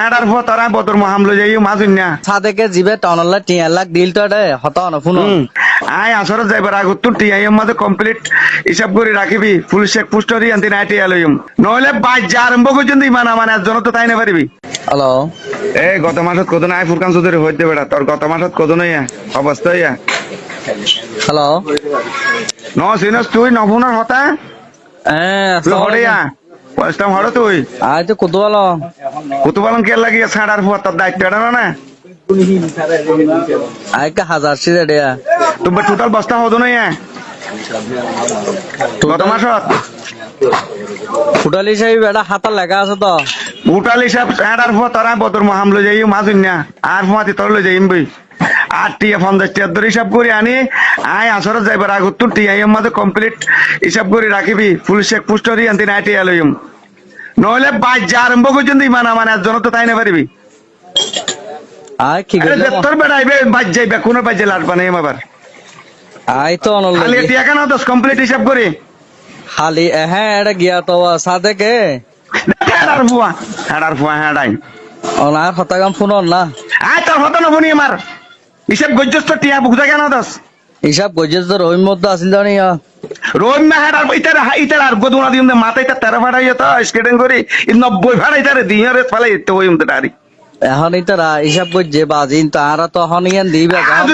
এডার ফো তারা বদর মহামলো যাই মাজুন না সাদেকে জিবে টাউনলা 3 লাখ ডিল তো দে হতা না ফোন আয় আসর যাইবার আগত তুই টিআই মাঝে কমপ্লিট হিসাব করে রাখিবি ফুল চেক পোস্টরি আনতে না টিআই লইম নইলে বাজ যা আরম্ভ করছেন ইমান মানে একজন তো তাই না পারিবি। হ্যালো এ গত মাসত কত না আই ফুরকান চৌধুরী হইতে বেড়া তোর গত মাসত কত নইয়া অবস্থা ইয়া হ্যালো ন সিনস তুই নফুনার হতা তুই হড়িয়া পয়সা হড় তুই আই তো কত ভালো কুতুবালন কে লাগিয়ে ছাড়ার পর তোর দায়িত্ব এটা না আই কা 1000 সিরে দেয়া তুমি টোটাল বস্তা হতো না ইয়া গত মাসত ফুটালি সাহেব এটা হাতা লেখা আছে তো টোটাল হিসাব ছাড়ার পর তারা বদর মহামলো যাই মাজুন না আর মাতি তোর লই যাইম বই আর টিয়া 50 ধরে হিসাব করে আনি আয় আসর যাইবার আগত তুই টিআই মাঝে কমপ্লিট হিসাব করে রাখিবি ফুল চেক পোস্টরি আনতে না টিআই লইম নইলে বাজ যা আরম্ভ করছেন ইমান মানে একজন তো তাই না পারিবি। আই কি গেল তোর বেড়াইবে বাজ যাইবে কোন বাজে লাট বানাই আবার আই তো অনল খালি টিয়া কেন দশ কমপ্লিট হিসাব করে খালি হ্যাঁ এটা গিয়া তো সাদেকে হেডার ফুয়া হেডাই ওনার হতাগাম ফোন না আয় তোর হতো না বনি আমার হিসাব গজ্জস তো টিয়া বুঝা কেন দশ হিসাব গজেস তো রহিম মধ্যে আসিল জানি রোজ না হেডার ইতার আর গদুনা দিন মাথা ইতার 13 ফাটাই তো স্কেটিং করি 90 ফাটাই তারে দিয়ারে ফালাই তো ওই মতে তারি এখন ইতারা হিসাব গজে বাজিন তারা তো এখন ইয়ান দিবে আজ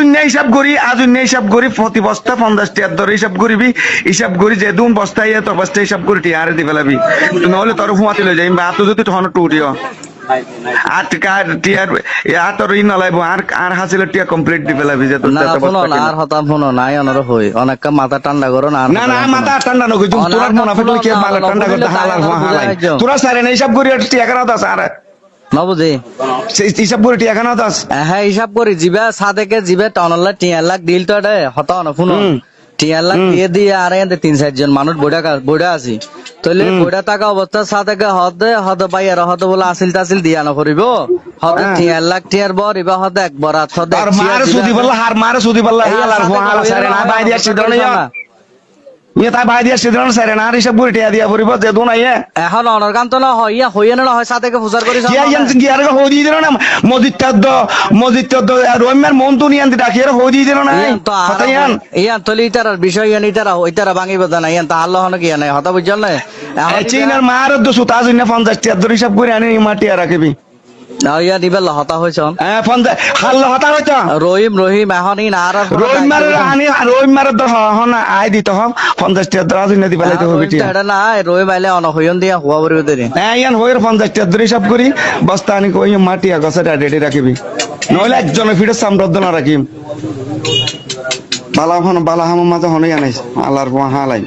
হিসাব করি প্রতি বস্তা 50 টাকা ধরে হিসাব করিবি হিসাব করি যে দুন বস্তা ইয়া তোর বস্তা হিসাব করি টিয়ারে দি ফেলাবি নহলে তোর ফুয়াতি লই যাই বা তো যদি তখন টুটিও আর টিয়ার আর তোর ই নলাইব আর হাসিল টিয়া কমপ্লিট দি ফেলাবি যে তোর না ফোন না আর হতাম ফোন নাই অনর হই অনেক মাথা ঠান্ডা করো না না মাথা ঠান্ডা নগই তোরা মনে ফেটলে কি মাথা ঠান্ডা করতে হালার হালাই তোরা সারে না হিসাব করি টিয়া কেন দাস আর না বুঝি হিসাব করি টিয়া কেন দাস হ্যাঁ হিসাব করি জিবে সাদেকে জিবে টাউনলা 3 লাখ ডিল তো দে হতা না ফোন 3 লাখ দিয়ে দিয়ে আর এতে 3-4 জন মানুষ বড়া আছি তাহলে বড়া টাকা অবস্থা সাদেকে হদে বাইয়ার হদে বলে আসিল তাসিল দিয়া না করিব হদে 3 লাখ টিয়ার বর ইবা হদে একবার হদে আর মারে সুদি বললা হার মারে সুদি বললা হালার হালা সারে না বাই দিয়া সিদ্ধ না ইয়া তা বাই দিয়া সিদ্ধ না সারে না আর হিসাব করি টিয়া দিয়া পরিব যে দুন আইয়া এখন অনরগান তো না হইয়া হইয়া না হয় সাদেকে ফুজার করি ইয়া ইয়ান গিয়ার হো দি দিল না মসজিদ রোমার মন তো নিয়ান ডাকিয়ার হো দি দিল না কথা ইয়ান ইয়ান তলি ইতার বিষয় ইয়ান ইতারা ভাঙিব না ইয়ান তা আল্লাহ না কি না হতা বুঝল না চিনার মার দো সুতা জন্য 50 টাকা ধরে হিসাব করে আনি মাটিয়া রাখবি না ইয়া দিবেল হতা হইছন হাল্লা হতা হইছ রহিম এখন ই না আর রহিম মার তো হনা আই দিত হ 50 টাকা ধরে জন্য দিবা লাইতে হবে টিয়া এটা না রহিম আইলে অন হইন দিয়া হুয়া বরিব দেরি হ্যাঁ ইয়ান হইর 50 টাকা ধরে হিসাব করি বস্তা আনি কই মাটিয়া গছটা রেডি রাখবি নইলে একজনের ফিরে সামরদ্দ না রাখিম বালা হাম মাঝে হনে আনাইছ আল্লাহর হালাই